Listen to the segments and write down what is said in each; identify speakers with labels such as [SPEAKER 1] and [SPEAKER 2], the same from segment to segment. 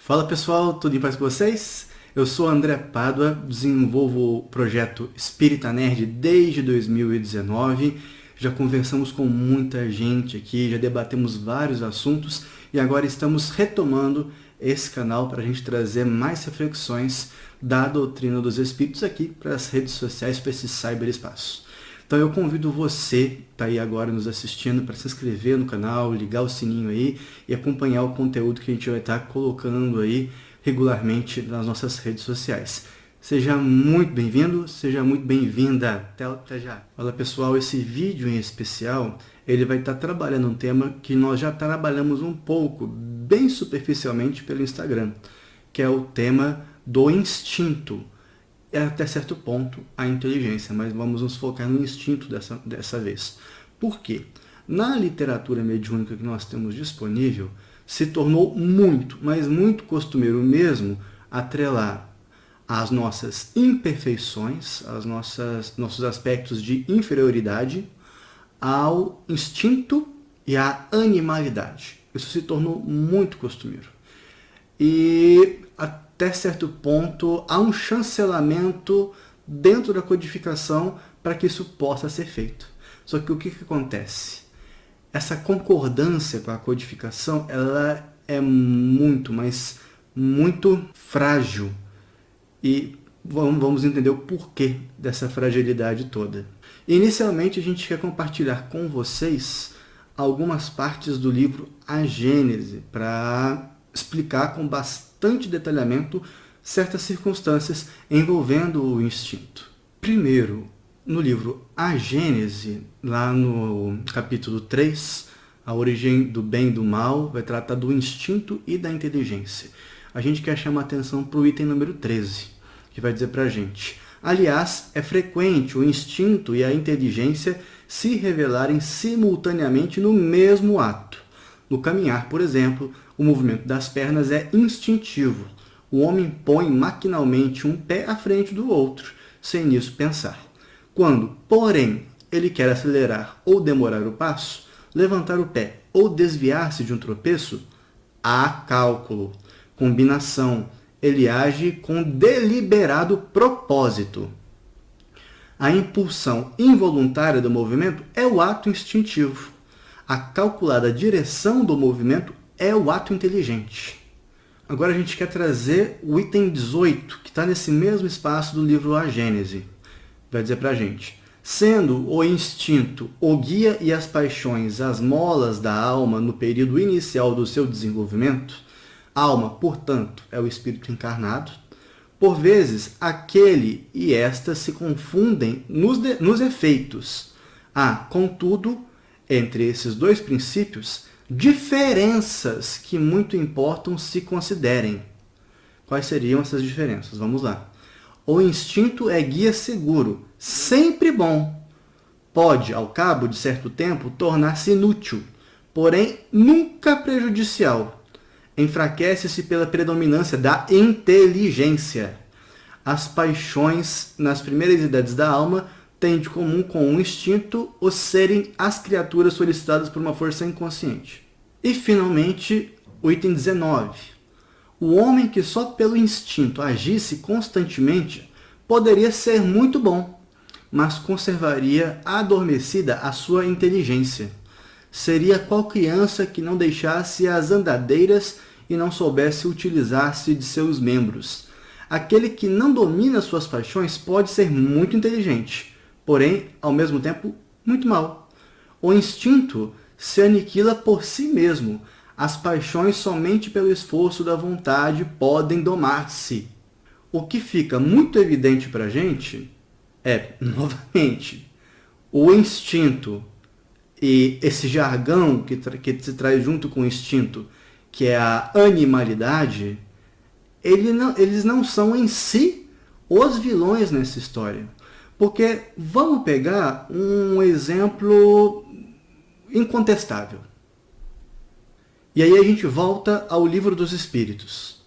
[SPEAKER 1] Fala pessoal, tudo em paz com vocês? Eu sou André Pádua, desenvolvo o projeto Espírita Nerd desde 2019. Já conversamos com muita gente aqui, já debatemos vários assuntos e agora estamos retomando esse canal para a gente trazer mais reflexões da doutrina dos espíritos aqui para as redes sociais, para esse cyberespaço. Então eu convido você que está aí agora nos assistindo para se inscrever no canal, ligar o sininho aí e acompanhar o conteúdo que a gente vai estar colocando aí regularmente nas nossas redes sociais. Seja muito bem-vindo, seja muito bem-vinda. Até já. Olha pessoal, esse vídeo em especial, ele vai estar trabalhando um tema que nós já trabalhamos um pouco, bem superficialmente pelo Instagram, que é o tema do instinto. É até certo ponto a inteligência, mas vamos nos focar no instinto dessa vez. Por quê? Na literatura mediúnica que nós temos disponível, se tornou muito, mas muito costumeiro mesmo atrelar as nossas imperfeições, nossos aspectos de inferioridade ao instinto e à animalidade. Isso se tornou muito costumeiro. E até certo ponto há um chancelamento dentro da codificação para que isso possa ser feito. Só que o que acontece? Essa concordância com a codificação, ela é muito, mas muito frágil. E vamos entender o porquê dessa fragilidade toda. Inicialmente, a gente quer compartilhar com vocês algumas partes do livro A Gênese, para explicar com bastante detalhamento certas circunstâncias envolvendo o instinto. Primeiro, no livro A Gênese, lá no capítulo 3, a origem do bem e do mal, vai tratar do instinto e da inteligência. A gente quer chamar atenção para o item número 13, que vai dizer para a gente: aliás, é frequente o instinto e a inteligência se revelarem simultaneamente no mesmo ato. No caminhar, por exemplo, o movimento das pernas é instintivo. O homem põe maquinalmente um pé à frente do outro, sem nisso pensar. Quando, porém, ele quer acelerar ou demorar o passo, levantar o pé ou desviar-se de um tropeço, há cálculo, combinação. Ele age com deliberado propósito. A impulsão involuntária do movimento é o ato instintivo. A calculada direção do movimento é o ato inteligente. Agora a gente quer trazer o item 18, que está nesse mesmo espaço do livro A Gênese. Vai dizer para a gente: sendo o instinto o guia e as paixões as molas da alma no período inicial do seu desenvolvimento, alma, portanto, é o espírito encarnado, por vezes aquele e esta se confundem nos efeitos. Há, contudo, entre esses dois princípios, diferenças que muito importam se considerem. Quais seriam essas diferenças? Vamos lá. O instinto é guia seguro, sempre bom. Pode, ao cabo de certo tempo, tornar-se inútil, porém nunca prejudicial. Enfraquece-se pela predominância da inteligência. As paixões, nas primeiras idades da alma, têm de comum com o instinto o serem as criaturas solicitadas por uma força inconsciente. E, finalmente, o item 19. O homem que só pelo instinto agisse constantemente poderia ser muito bom, mas conservaria adormecida a sua inteligência. Seria qual criança que não deixasse as andadeiras e não soubesse utilizar-se de seus membros. Aquele que não domina suas paixões pode ser muito inteligente, porém, ao mesmo tempo, muito mau. O instinto se aniquila por si mesmo. As paixões somente pelo esforço da vontade podem domar-se. O que fica muito evidente para a gente é, novamente, o instinto e esse jargão que se traz junto com o instinto, que é a animalidade, eles não são em si os vilões nessa história. Porque vamos pegar um exemplo incontestável. E aí a gente volta ao Livro dos Espíritos.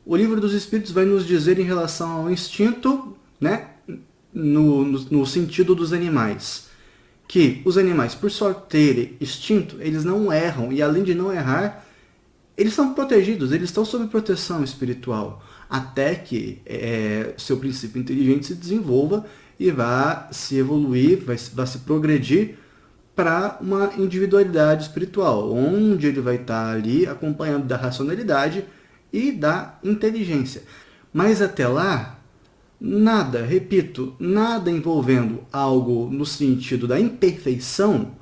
[SPEAKER 1] O Livro dos Espíritos vai nos dizer em relação ao instinto, né, no sentido dos animais, que os animais, por só terem instinto, eles não erram. E além de não errar, eles são protegidos, eles estão sob proteção espiritual, até que seu princípio inteligente se desenvolva e vá se evoluir, vá se progredir para uma individualidade espiritual, onde ele vai estar ali acompanhado da racionalidade e da inteligência. Mas até lá, nada, repito, nada envolvendo algo no sentido da imperfeição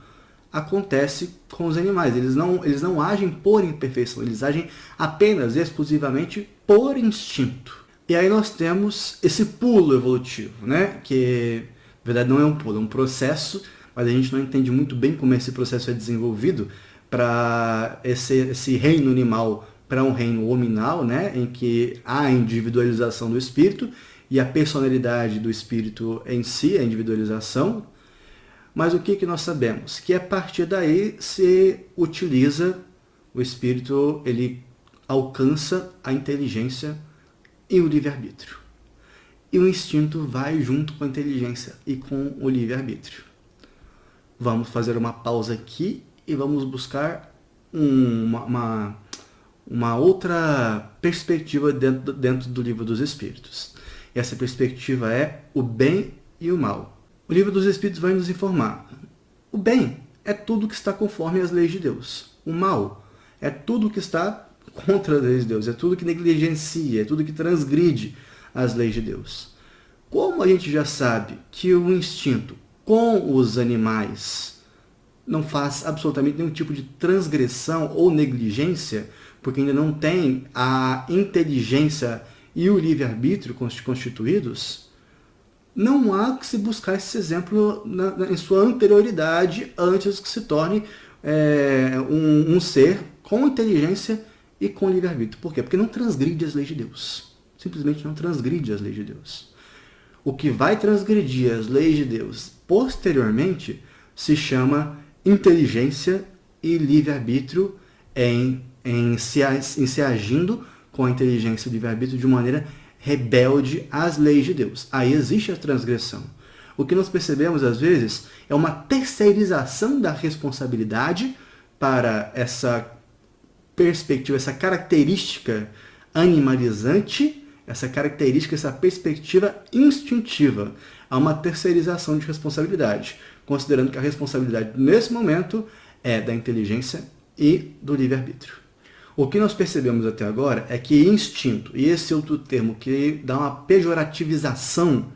[SPEAKER 1] acontece com os animais. Eles não agem por imperfeição, eles agem apenas, exclusivamente por instinto. E aí nós temos esse pulo evolutivo, né? Que, na verdade, não é um pulo, é um processo, mas a gente não entende muito bem como esse processo é desenvolvido para esse reino animal para um reino hominal, né? Em que há a individualização do espírito e a personalidade do espírito em si, a individualização. Mas o que nós sabemos? Que a partir daí se utiliza o espírito, ele alcança a inteligência e o livre-arbítrio. E o instinto vai junto com a inteligência e com o livre-arbítrio. Vamos fazer uma pausa aqui e vamos buscar uma outra perspectiva dentro do Livro dos Espíritos. E essa perspectiva é o bem e o mal. O Livro dos Espíritos vai nos informar. O bem é tudo que está conforme às leis de Deus. O mal é tudo que está contra as leis de Deus. É tudo que negligencia, é tudo que transgride as leis de Deus. Como a gente já sabe que o instinto com os animais não faz absolutamente nenhum tipo de transgressão ou negligência, porque ainda não tem a inteligência e o livre-arbítrio constituídos, não há que se buscar esse exemplo em sua anterioridade, antes que se torne um ser com inteligência e com livre-arbítrio. Por quê? Porque não transgride as leis de Deus. Simplesmente não transgride as leis de Deus. O que vai transgredir as leis de Deus posteriormente se chama inteligência e livre-arbítrio em se agindo com a inteligência e o livre-arbítrio de maneira rebelde às leis de Deus. Aí existe a transgressão. O que nós percebemos, às vezes, é uma terceirização da responsabilidade para essa perspectiva, essa característica animalizante, essa perspectiva instintiva. Há uma terceirização de responsabilidade, considerando que a responsabilidade, nesse momento, é da inteligência e do livre-arbítrio. O que nós percebemos até agora é que instinto, e esse outro termo que dá uma pejorativização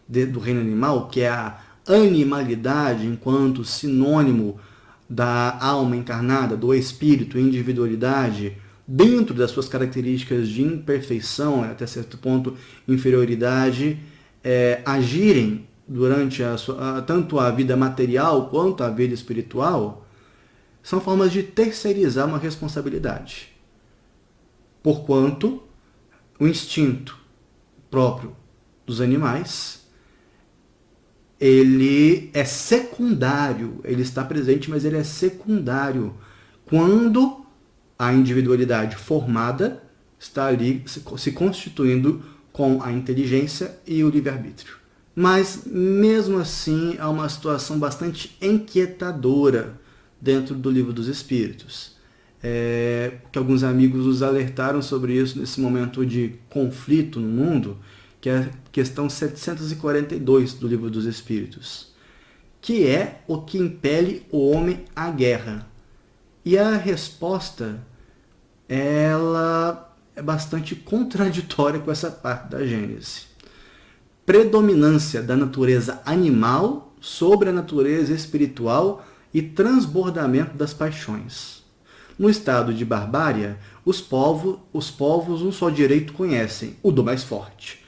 [SPEAKER 1] do reino animal, que é a animalidade enquanto sinônimo da alma encarnada, do espírito, individualidade, dentro das suas características de imperfeição, até certo ponto inferioridade, agirem durante tanto a vida material quanto a vida espiritual, são formas de terceirizar uma responsabilidade. Porquanto o instinto próprio dos animais, ele é secundário, ele está presente, mas ele é secundário quando a individualidade formada está ali se constituindo com a inteligência e o livre-arbítrio. Mas, mesmo assim, há uma situação bastante inquietadora dentro do Livro dos Espíritos. Que alguns amigos nos alertaram sobre isso nesse momento de conflito no mundo, que é a questão 742 do Livro dos Espíritos, que é o que impele o homem à guerra. E a resposta, ela é bastante contraditória com essa parte da Gênese. Predominância da natureza animal sobre a natureza espiritual e transbordamento das paixões. No estado de barbárie, os povos um só direito conhecem, o do mais forte.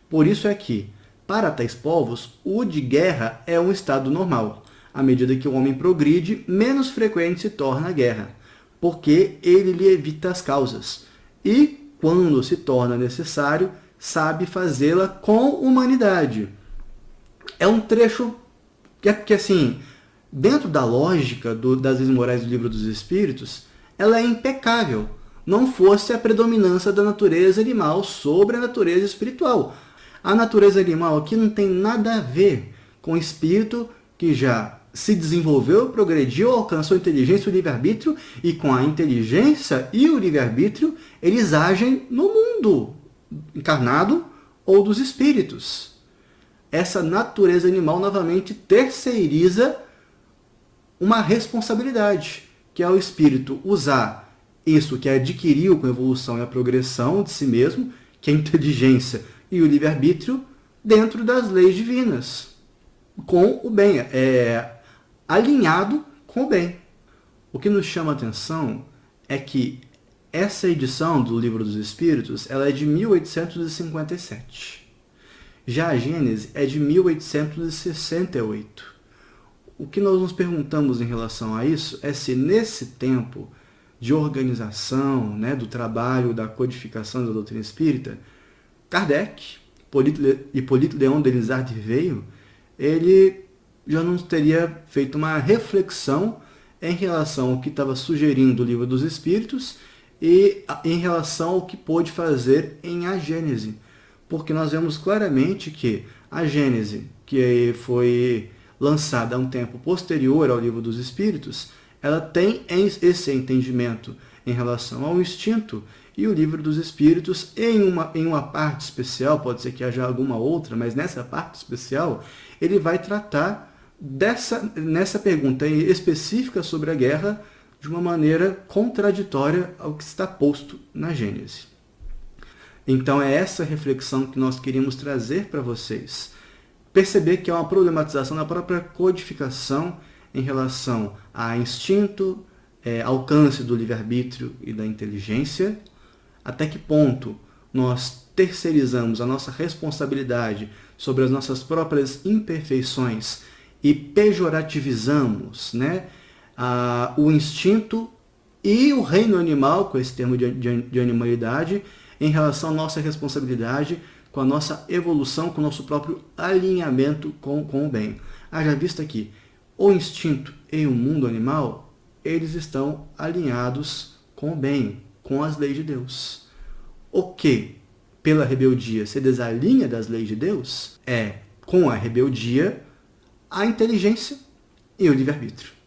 [SPEAKER 1] Por isso é que, para tais povos, o de guerra é um estado normal. À medida que o homem progride, menos frequente se torna a guerra, porque ele lhe evita as causas. E, quando se torna necessário, sabe fazê-la com humanidade. É um trecho que assim, dentro da lógica das leis morais do Livro dos Espíritos, ela é impecável. Não fosse a predominância da natureza animal sobre a natureza espiritual. A natureza animal aqui não tem nada a ver com o espírito que já se desenvolveu, progrediu, alcançou a inteligência e o livre-arbítrio, e com a inteligência e o livre-arbítrio, eles agem no mundo encarnado ou dos espíritos. Essa natureza animal novamente terceiriza uma responsabilidade, que é o espírito usar isso que adquiriu com a evolução e a progressão de si mesmo, que é a inteligência e o livre-arbítrio, dentro das leis divinas, com o bem, alinhado com o bem. O que nos chama a atenção é que essa edição do Livro dos Espíritos ela é de 1857. Já a Gênese é de 1868. O que nós nos perguntamos em relação a isso é se nesse tempo de organização, né, do trabalho, da codificação da doutrina espírita, Kardec, Hipólito Léon Denis Ribeiro, ele já não teria feito uma reflexão em relação ao que estava sugerindo o Livro dos Espíritos e em relação ao que pôde fazer em A Gênese. Porque nós vemos claramente que a Gênese, que foi lançada a um tempo posterior ao Livro dos Espíritos, ela tem esse entendimento em relação ao instinto, e o Livro dos Espíritos, em uma parte especial, pode ser que haja alguma outra, mas nessa parte especial, ele vai tratar nessa pergunta específica sobre a guerra de uma maneira contraditória ao que está posto na Gênese. Então é essa reflexão que nós queríamos trazer para vocês. Perceber que é uma problematização da própria codificação em relação a instinto, alcance do livre-arbítrio e da inteligência, até que ponto nós terceirizamos a nossa responsabilidade sobre as nossas próprias imperfeições e pejorativizamos, né, o instinto e o reino animal, com esse termo de animalidade, em relação à nossa responsabilidade com a nossa evolução, com o nosso próprio alinhamento com o bem. Haja vista que o instinto e o mundo animal, eles estão alinhados com o bem, com as leis de Deus. O que, pela rebeldia, se desalinha das leis de Deus, é, com a rebeldia, a inteligência e o livre-arbítrio.